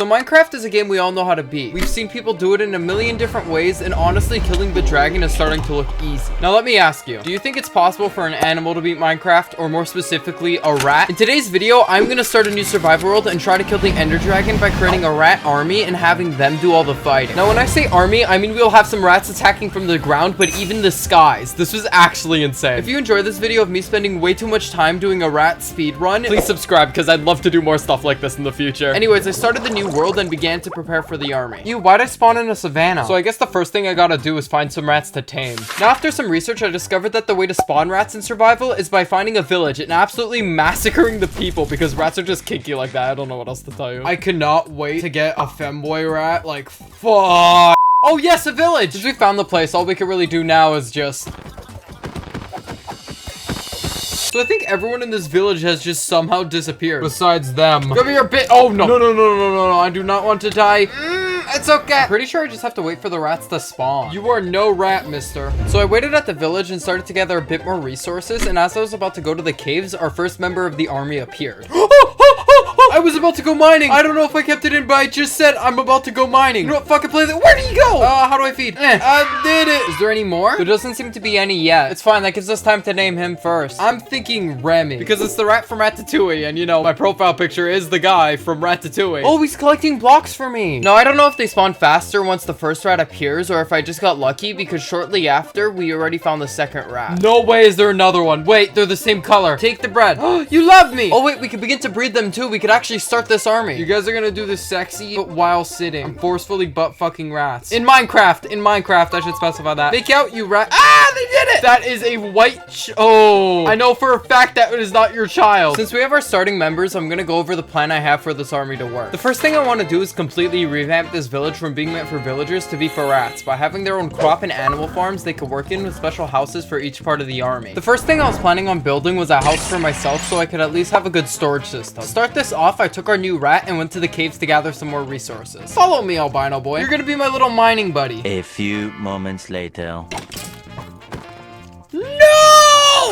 So Minecraft is a game we all know how to beat. We've seen people do it in a million different ways, and honestly, killing the dragon is starting to look easy. Now let me ask you, do you think it's possible for an animal to beat Minecraft, or more specifically, a rat? In today's video, I'm gonna start a new survival world and try to kill the ender dragon by creating a rat army and having them do all the fighting. Now when I say army, I mean we'll have some rats attacking from the ground, but even the skies. This was actually insane. If you enjoyed this video of me spending way too much time doing a rat speed run, please subscribe because I'd love to do more stuff like this in the future. Anyways, I started the new world and began to prepare for the army. Why'd I spawn in a savannah? So I guess the first thing I gotta do is find some rats to tame. Now after some research, I discovered that the way to spawn rats in survival is by finding a village and absolutely massacring the people because rats are just kinky like that. I don't know what else to tell you. I cannot wait to get a femboy rat. Like, fuck. Oh yes, a village! Since we found the place, all we can really do now is just... So I think everyone in this village has just somehow disappeared. Besides them. Give me your bit. Oh, no. No. I do not want to die. It's okay. Pretty sure I just have to wait for the rats to spawn. You are no rat, mister. So I waited at the village and started to gather a bit more resources. And as I was about to go to the caves, our first member of the army appeared. I was about to go mining. I don't know if I kept it in, but I just said I'm about to go mining. You know what? Fucking play that. Where do you go? How do I feed? I did it. Is there any more? There doesn't seem to be any yet. It's fine. That gives us time to name him first. I'm thinking Remy because it's the rat from Ratatouille, and you know my profile picture is the guy from Ratatouille. Oh, he's collecting blocks for me. No, I don't know if they spawn faster once the first rat appears, or if I just got lucky because shortly after we already found the second rat. No way is there another one. Wait, they're the same color. Take the bread. Oh, you love me. Oh wait, we can begin to breed them too. We could actually start this army. You guys are gonna do this sexy, but while sitting. I'm forcefully butt fucking rats. In Minecraft, I should specify that. Make out, you rat. Ah, they did it. That is a white oh, I know for a fact that it is not your child. Since we have our starting members, I'm gonna go over the plan I have for this army to work. The first thing I want to do is completely revamp this village from being meant for villagers to be for rats by having their own crop and animal farms they could work in with special houses for each part of the army. The first thing I was planning on building was a house for myself so I could at least have a good storage system. To start this off, I took our new rat and went to the caves to gather some more resources. Follow me, albino boy. You're gonna be my little mining buddy. A few moments later.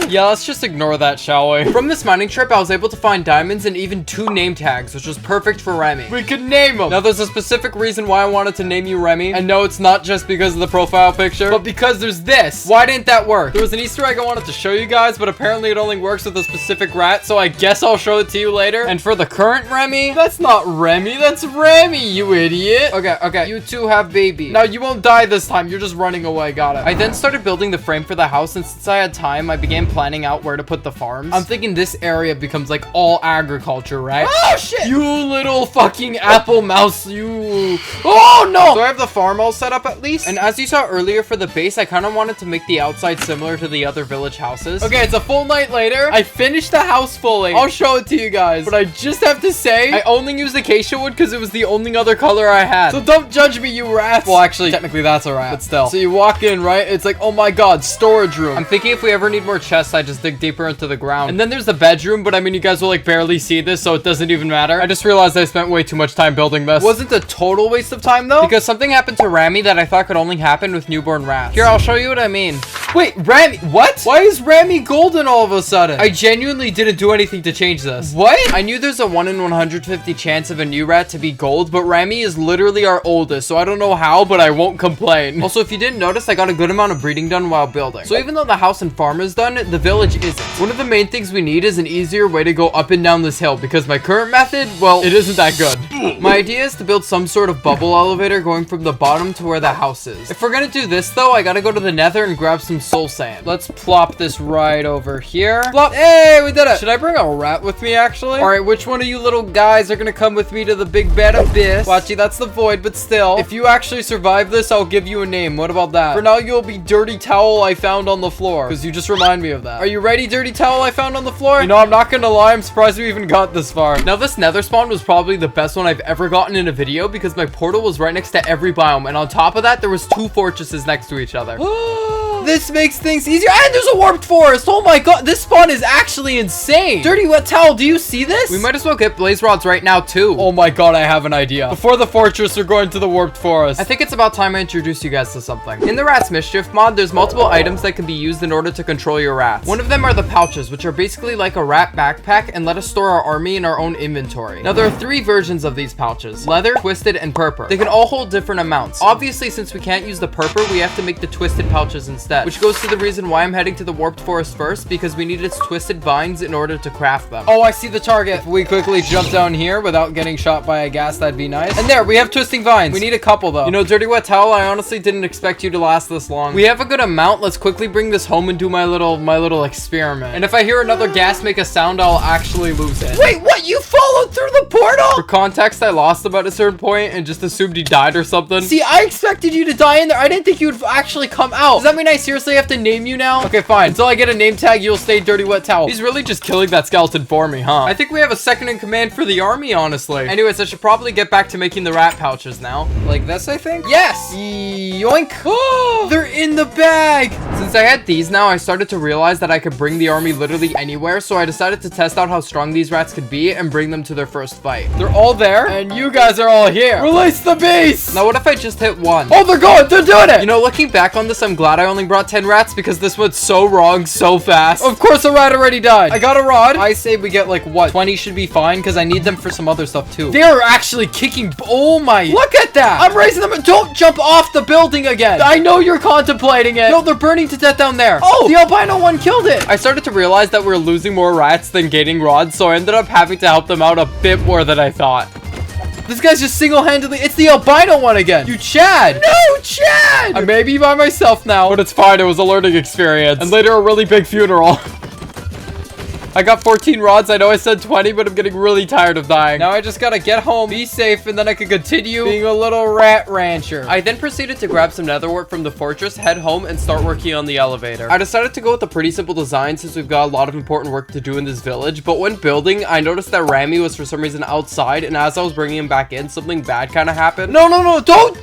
Yeah, let's just ignore that, shall we? From this mining trip, I was able to find diamonds and even 2 name tags, which was perfect for Remy. We could name him. Now, there's a specific reason why I wanted to name you Remy. And no, it's not just because of the profile picture, but because there's this. Why didn't that work? There was an Easter egg I wanted to show you guys, but apparently it only works with a specific rat, so I guess I'll show it to you later. And for the current Remy, that's not Remy, that's Remy, you idiot. Okay, you two have baby. Now, you won't die this time. You're just running away. Got it. I then started building the frame for the house, and since I had time, I began planning out where to put the farms. I'm thinking this area becomes like all agriculture, right? Oh shit! You little fucking apple mouse, you. Oh no! So I have the farm all set up at least. And as you saw earlier for the base, I kind of wanted to make the outside similar to the other village houses. Okay, it's a full night later. I finished the house fully. I'll show it to you guys. But I just have to say, I only used acacia wood because it was the only other color I had. So don't judge me, you rats. Well, actually, technically that's a rat, but still. So you walk in, right? It's like, oh my god, storage room. I'm thinking if we ever need more chests, I just dig deeper into the ground. And then there's the bedroom, but I mean, you guys will like barely see this, so it doesn't even matter. I just realized I spent way too much time building this. It wasn't a total waste of time though, because something happened to Ramy that I thought could only happen with newborn rats. Here, I'll show you what I mean. Wait, Ramy, what? Why is Ramy golden all of a sudden? I genuinely didn't do anything to change this. What? I knew there's a 1 in 150 chance of a new rat to be gold, but Ramy is literally our oldest, so I don't know how, but I won't complain. Also, if you didn't notice, I got a good amount of breeding done while building. So even though the house and farm is done, the village isn't. One of the main things we need is an easier way to go up and down this hill because my current method, well, it isn't that good. My idea is to build some sort of bubble elevator going from the bottom to where the house is. If we're gonna do this though, I gotta go to the Nether and grab some soul sand. Let's plop this right over here. Plop. Hey, we did it. Should I bring a rat with me actually? All right, which one of you little guys are gonna come with me to the big bad abyss? Watchy, that's the void, but still. If you actually survive this, I'll give you a name. What about that? For now, you'll be Dirty Towel I found on the floor because you just remind me of that. Are you ready, Dirty Towel I found on the floor? You know, I'm not gonna lie, I'm surprised we even got this far. Now, this nether spawn was probably the best one I've ever gotten in a video because my portal was right next to every biome, and on top of that, there was 2 fortresses next to each other. This makes things easier. And there's a warped forest. Oh my god, this spawn is actually insane. Dirty Wet Towel, do you see this? We might as well get blaze rods right now too. Oh my god, I have an idea. Before the fortress, we're going to the warped forest. I think it's about time I introduce you guys to something. In the Rats Mischief mod, there's multiple items that can be used in order to control your rats. One of them are the pouches, which are basically like a rat backpack and let us store our army in our own inventory. Now, there are 3 versions of these pouches: leather, twisted, and purple. They can all hold different amounts. Obviously, since we can't use the purple, we have to make the twisted pouches instead, which goes to the reason why I'm heading to the warped forest first, because we need its twisted vines in order to craft them. Oh, I see the target. If we quickly jump down here without getting shot by a gas, that'd be nice. And there, we have twisting vines. We need a couple though. You know, Dirty Wet Towel, I honestly didn't expect you to last this long. We have a good amount. Let's quickly bring this home and do my little experiment. And if I hear another gas make a sound, I'll actually lose it. Wait, what? You followed through the portal? For context, I lost him at a certain point and just assumed he died or something. See, I expected you to die in there. I didn't think you would actually come out. Does that mean I seriously have to name you now? Okay, fine. Until I get a name tag, you'll stay Dirty Wet Towel. He's really just killing that skeleton for me, huh? I think we have a second in command for the army, honestly. Anyways, I should probably get back to making the rat pouches now. Like this, I think? Yes! Yoink! Oh, they're in the bag! Since I had these now, I started to realize that I could bring the army literally anywhere, so I decided to test out how strong these rats could be and bring them to their first fight. They're all there, and you guys are all here. Release the beast! Now, what if I just hit one? Oh, they're going! They're doing it! You know, looking back on this, I'm glad I only brought 10 rats because this went so wrong so fast. Of course, a rat already died. I got a rod. I say we get like, what? 20 should be fine because I need them for some other stuff too. They're actually kicking. Oh my. Look at that. I'm raising them. Don't jump off the building again. I know you're contemplating it. No, they're burning to death down there. Oh, the albino one killed it. I started to realize that we're losing more rats than gaining rods, so I ended up having to help them out a bit more than I thought. This guy's just single-handedly. It's the albino one again. You Chad. No, Chad. I may be by myself now, but it's fine. It was a learning experience. And later, a really big funeral. I got 14 rods. I know I said 20, but I'm getting really tired of dying. Now I just gotta get home, be safe, and then I can continue being a little rat rancher. I then proceeded to grab some nether wart from the fortress, head home, and start working on the elevator. I decided to go with a pretty simple design since we've got a lot of important work to do in this village, but when building, I noticed that Rami was for some reason outside, and as I was bringing him back in, something bad kind of happened. No, don't!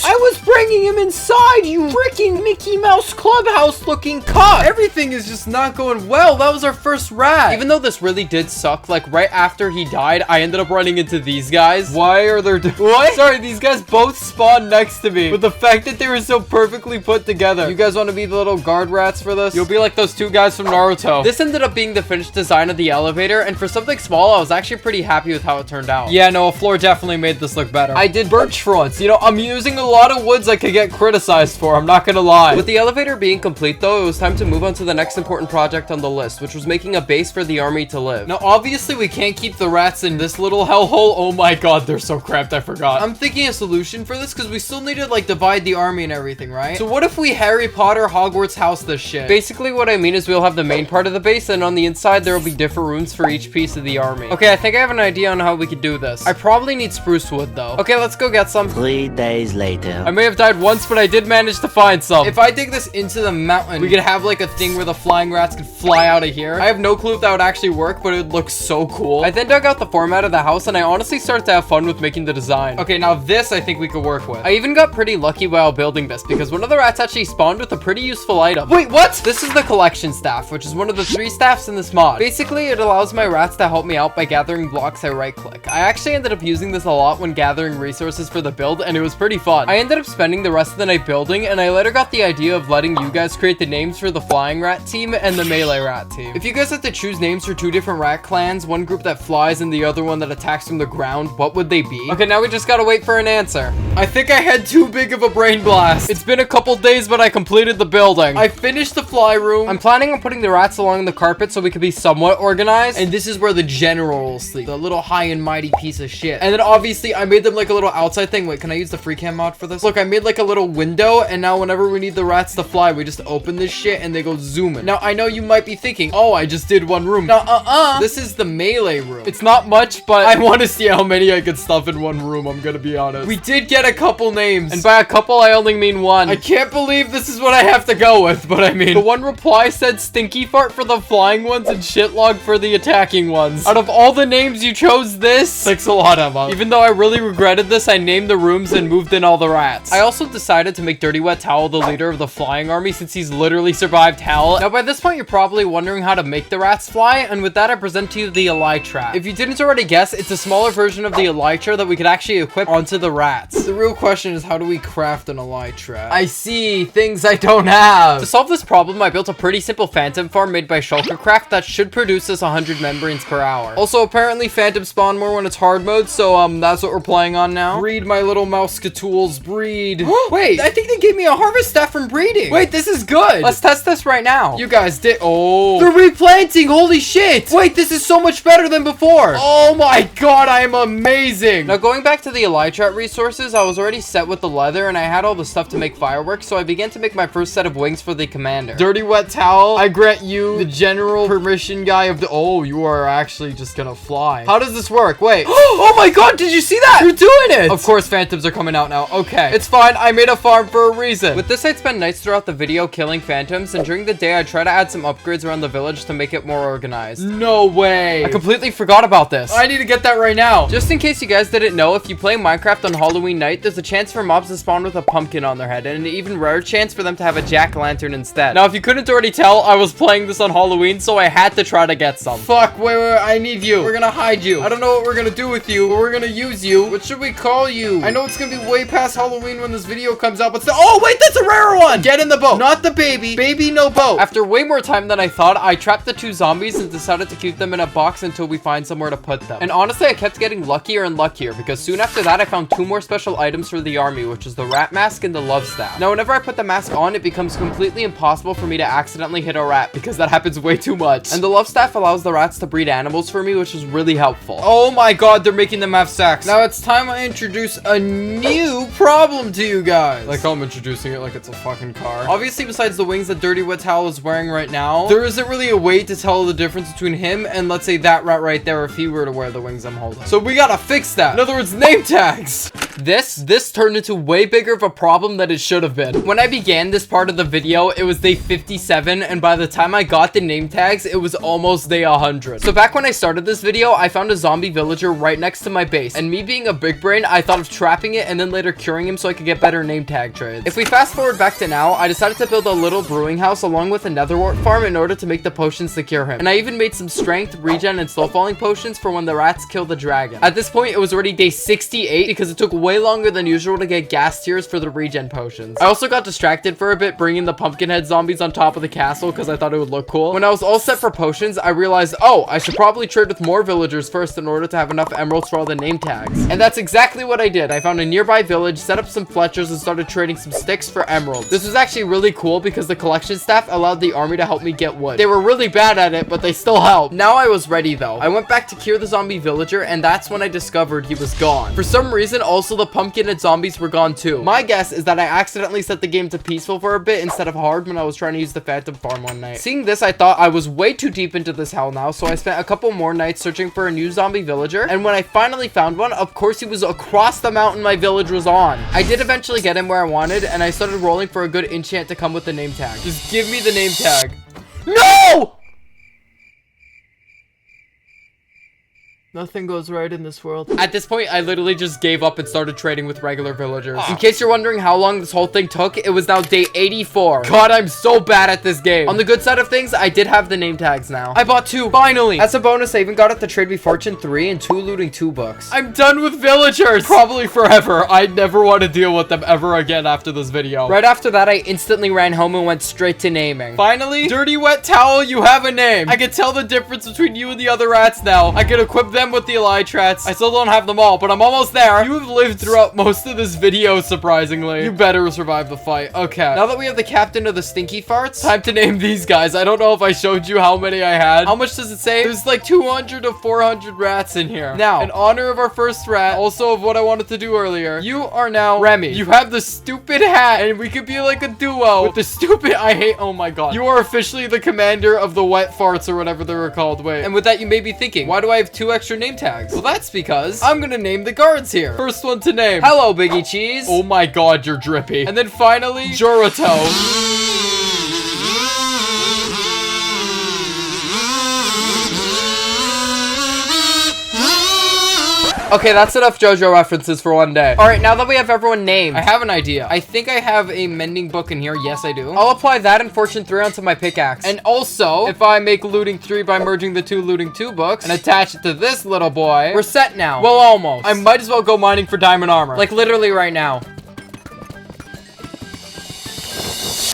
I was bringing him inside, you freaking Mickey Mouse clubhouse looking cunt! Everything is just not going well. That was our first rat. Even though this really did suck, like right after he died, I ended up running into these guys. Why are there... What? Sorry, these guys both spawned next to me. But the fact that they were so perfectly put together. You guys want to be the little guard rats for this? You'll be like those 2 guys from Naruto. This ended up being the finished design of the elevator, and for something small, I was actually pretty happy with how it turned out. Yeah, no, a floor definitely made this look better. I did birch fronts. You know, I'm using a lot of woods I could get criticized for. I'm not gonna lie. With the elevator being complete, though, it was time to move on to the next important project on the list, which was making a base for the army to live. Now, obviously, we can't keep the rats in this little hellhole. Oh my god, they're so cramped, I forgot. I'm thinking a solution for this because we still need to, like, divide the army and everything, right? So what if we Harry Potter Hogwarts house this shit? Basically, what I mean is we'll have the main part of the base, and on the inside, there will be different rooms for each piece of the army. Okay, I think I have an idea on how we could do this. I probably need spruce wood, though. Okay, let's go get some. 3 days later. I may have died once, but I did manage to find some. If I dig this into the mountain, we could have, like, a thing where the flying rats could fly out of here. I have no clue if that would actually work, but it would look so cool. I then dug out the format of the house, and I honestly started to have fun with making the design. Okay, now this I think we could work with. I even got pretty lucky while building this because one of the rats actually spawned with a pretty useful item. Wait, what? This is the collection staff, which is one of the 3 staffs in this mod. Basically, it allows my rats to help me out by gathering blocks I right-click. I actually ended up using this a lot when gathering resources for the build, and it was pretty fun. I ended up spending the rest of the night building, and I later got the idea of letting you guys create the names for the flying rat team and the melee rat team. If you guys had to choose names for 2 different rat clans, one group that flies and the other one that attacks from the ground, what would they be? Okay, now we just gotta wait for an answer. I think I had too big of a brain blast. It's been a couple days, but I completed the building. I finished the fly room. I'm planning on putting the rats along the carpet so we could be somewhat organized. And this is where the general will sleep. The little high and mighty piece of shit. And then obviously I made them like a little outside thing. Wait, can I use the free cam mod for this? Look, I made like a little window, and now whenever we need the rats to fly, we just open this shit and they go zooming. Now I know you might be thinking, oh, I just did one room. Now, this is the melee room. It's not much, but I want to see how many I could stuff in one room, I'm gonna be honest. We did get a couple names, and by a couple, I only mean one. I can't believe this is what I have to go with, but I mean, the one reply said Stinky Fart for the flying ones and Shitlog for the attacking ones. Out of all the names, you chose this? Thanks a lot, Emma. Even though I really regretted this, I named the rooms and moved in all the rats. I also decided to make Dirty Wet Towel the leader of the flying army since he's literally survived hell. Now, by this point, you're probably wondering how to make the rats fly, and with that, I present to you the Elytra. If you didn't already guess, it's a smaller version of the Elytra that we could actually equip onto the rats. The real question is, how do we craft an Elytra? I see things I don't have. To solve this problem, I built a pretty simple phantom farm made by Shulkercraft that should produce us 100 membranes per hour. Also, apparently, phantoms spawn more when it's hard mode, so that's what we're playing on now. Breed, my little mousekatools, breed. Wait, I think they gave me a harvest staff from breeding. Wait, this is good. Let's test this right now. You guys did. Oh, they're replanting. Holy shit. Wait, this is so much better than before. Oh my god, I am amazing. Now, going back to the Elytra resources, I was already set with the leather and I had all the stuff to make fireworks, so I began to make my first set of wings for the commander. Dirty Wet Towel, I grant you the general permission guy of the— oh, you are actually just gonna fly. How does this work? Wait. Oh my god, did you see that? You're doing it. Of course, phantoms are coming out now. Okay, it's fine. I made a farm for a reason. With this, I'd spend nights throughout the video killing phantoms, and during the day, I'd try to add some upgrades around the village to make it more organized. No way. I completely forgot about this. I need to get that right now. Just in case you guys didn't know, if you play Minecraft on Halloween night, there's a chance for mobs to spawn with a pumpkin on their head, and an even rarer chance for them to have a jack-o'-lantern instead. Now, if you couldn't already tell, I was playing this on Halloween, so I had to try to get some. Fuck, wait, I need you. We're gonna hide you. I don't know what we're gonna do with you, but we're gonna use you. What should we call you? I know it's gonna be way past Halloween when this video comes out, but still— oh, wait, that's a rare one. Get in the boat. Not the baby. Baby, no boat. After way more time than I thought, I trapped the two zombies and decided to keep them in a box until we find somewhere to put them. And honestly, I kept getting luckier and luckier because soon after that, I found two more special items for the army, which is the rat mask and the love staff. Now, whenever I put the mask on, it becomes completely impossible for me to accidentally hit a rat because that happens way too much. And the love staff allows the rats to breed animals for me, which is really helpful. Oh my god, they're making them have sex. Now it's time I introduce a new problem to you guys. Like I'm introducing it like it's a fucking car. Obviously, besides the wings that Dirty Wet Towel is wearing right now, there isn't really a way to tell the difference between him and, let's say, that rat right there if he were to wear the wings I'm holding. So we gotta fix that. In other words, name tags. This turned into way bigger of a problem than it should have been. When I began this part of the video, it was day 57, and by the time I got the name tags, it was almost day 100. So back when I started this video, I found a zombie villager right next to my base, and me being a big brain, I thought of trapping it and then later curing him so I could get better name tag trades. If we fast forward back to now, I decided to build a little brewing house along with a nether wart farm in order to make the potions to cure him. And I even made some strength, regen, and slow falling potions for when the rats kill the dragon. At this point, it was already day 68 because it took way longer than usual to get gas tiers for the regen potions. I also got distracted for a bit bringing the pumpkin head zombies on top of the castle because I thought it would look cool. When I was all set for potions, I realized, oh, I should probably trade with more villagers first in order to have enough emeralds for all the name tags. And that's exactly what I did. I found a nearby village, set up some fletchers, and started trading some sticks for emeralds. This was actually really cool because the collection staff allowed the army to help me get wood. They were really bad at it, but they still helped. Now I was ready though. I went back to cure the zombie villager, and that's when I discovered he was gone. For some reason, also the pumpkin and zombies were gone too. My guess is that I accidentally set the game to peaceful for a bit instead of hard when I was trying to use the phantom farm one night. Seeing this, I thought I was way too deep into this hell now, so I spent a couple more nights searching for a new zombie villager, and when I finally found one, of course he was across the mountain my village was on. I did eventually get him where I wanted, and I started rolling for a good enchant to come with the name tag. Just give me the name tag. No! Nothing goes right in this world. At this point, I literally just gave up and started trading with regular villagers. In case you're wondering how long this whole thing took, it was now day 84. God, I'm so bad at this game. On the good side of things, I did have the name tags now. I bought 2, finally. As a bonus, I even got it to trade me Fortune 3 and 2 looting 2 books. I'm done with villagers. Probably forever. I never want to deal with them ever again after this video. Right after that, I instantly ran home and went straight to naming. Finally, Dirty Wet Towel, you have a name. I can tell the difference between you and the other rats now. I can equip them them with the elytrats. I still don't have them all, but I'm almost there. You have lived throughout most of this video, surprisingly. You better survive the fight. Okay. Now that we have the captain of the stinky farts, time to name these guys. I don't know if I showed you how many I had. How much does it say? There's like 200 to 400 rats in here. Now, in honor of our first rat, also of what I wanted to do earlier, you are now Remy. You have the stupid hat, and we could be like a duo with the stupid... Oh my god. You are officially the commander of the wet farts or whatever they were called. Wait. And with that, you may be thinking, why do I have 2 extra name tags? Well, that's because I'm gonna name the guards here. First one to name. Hello, Biggie Cheese. Oh my god, you're drippy. And then finally, Jurato. Okay, that's enough JoJo references for one day. All right, now that we have everyone named, I have an idea. I think I have a mending book in here. Yes, I do. I'll apply that and Fortune 3 onto my pickaxe. And also, if I make Looting 3 by merging the 2 Looting 2 books and attach it to this little boy, we're set now. Well, almost. I might as well go mining for diamond armor. Like, literally right now.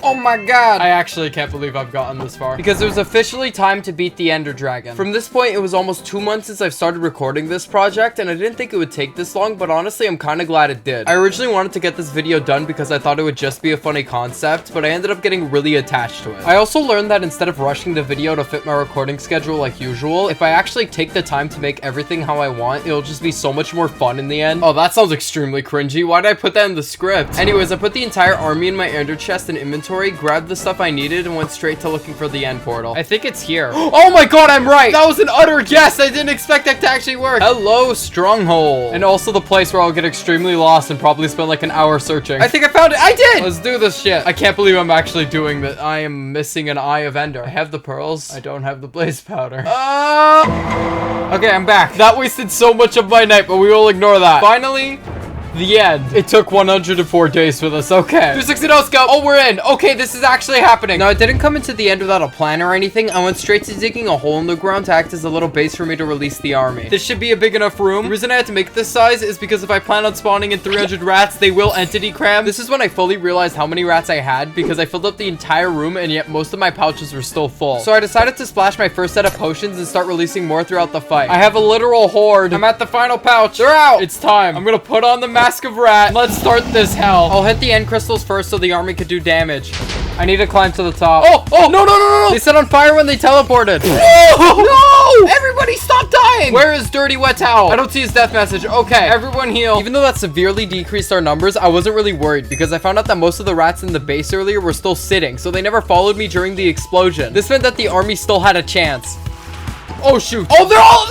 Oh my god. I actually can't believe I've gotten this far. Because it was officially time to beat the Ender Dragon. From this point, it was almost 2 months since I've started recording this project, and I didn't think it would take this long, but honestly, I'm kind of glad it did. I originally wanted to get this video done because I thought it would just be a funny concept, but I ended up getting really attached to it. I also learned that instead of rushing the video to fit my recording schedule like usual, if I actually take the time to make everything how I want, it'll just be so much more fun in the end. Oh, that sounds extremely cringy. Why did I put that in the script? Anyways, I put the entire army in my ender chest and inventory, grabbed the stuff I needed, and went straight to looking for the end portal. I think it's here. Oh my god, I'm right! That was an utter guess! I didn't expect that to actually work! Hello, Stronghold! And also the place where I'll get extremely lost and probably spend like an hour searching. I think I found it! I did! Let's do this shit. I can't believe I'm actually doing that. I am missing an Eye of Ender. I have the pearls. I don't have the blaze powder. Okay, I'm back. That wasted so much of my night, but we will ignore that. Finally, the end. It took 104 days for this. Okay. 260 no scope. Oh, we're in. Okay, this is actually happening. Now, I didn't come into the end without a plan or anything. I went straight to digging a hole in the ground to act as a little base for me to release the army. This should be a big enough room. The reason I had to make this size is because if I plan on spawning in 300 rats, they will entity cram. This is when I fully realized how many rats I had because I filled up the entire room and yet most of my pouches were still full. So I decided to splash my first set of potions and start releasing more throughout the fight. I have a literal horde. I'm at the final pouch. They're out. It's time. I'm gonna put on the mask of rat. Let's start this hell. I'll hit the end crystals first so the army could do damage. I need to climb to the top. Oh, no. They set on fire when they teleported. No! Everybody stop dying. Where is Dirty Wet Towel? I don't see his death message. Okay, everyone heal. Even though that severely decreased our numbers, I wasn't really worried because I found out that most of the rats in the base earlier were still sitting, so they never followed me during the explosion. This meant that the army still had a chance. Oh, shoot. Oh, they're all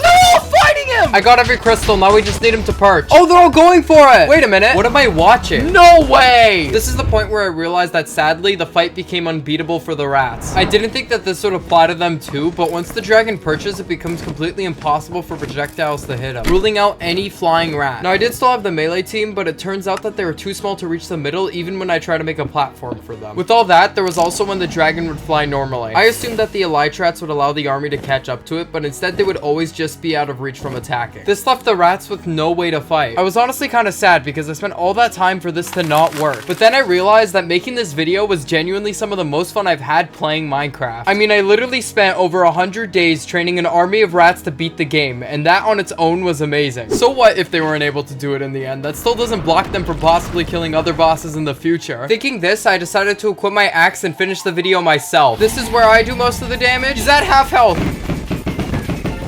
fighting him. I got every crystal. Now we just need him to perch. Oh, they're all going for it. Wait a minute. What am I watching? No way. This is the point where I realized that sadly, the fight became unbeatable for the rats. I didn't think that this would apply to them too, but once the dragon perches, it becomes completely impossible for projectiles to hit him, ruling out any flying rat. Now, I did still have the melee team, but it turns out that they were too small to reach the middle, even when I tried to make a platform for them. With all that, there was also when the dragon would fly normally. I assumed that the elytrats would allow the army to catch up to it, but instead they would always just be out of reach from attacking. This left the rats with no way to fight. I was honestly kind of sad because I spent all that time for this to not work. But then I realized that making this video was genuinely some of the most fun I've had playing Minecraft. I mean, I literally spent over 100 days training an army of rats to beat the game, and that on its own was amazing. So what if they weren't able to do it in the end? That still doesn't block them from possibly killing other bosses in the future. Thinking this, I decided to equip my axe and finish the video myself. This is where I do most of the damage. He's at half health.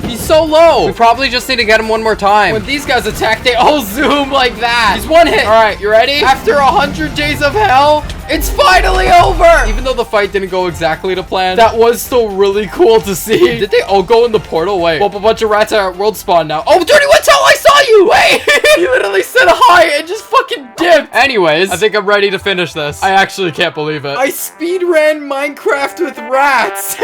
He's so low. We probably just need to get him one more time. When these guys attack, they all zoom like that. He's one hit. All right, you ready? After 100 days of hell, it's finally over. Even though the fight didn't go exactly to plan, that was still really cool to see. Did they all go in the portal? Wait, well, a bunch of rats are at world spawn now. Oh, Dirty Wet Towel, I saw you. Wait, he literally said hi and just fucking dipped. Anyways, I think I'm ready to finish this. I actually can't believe it. I speed ran Minecraft with rats.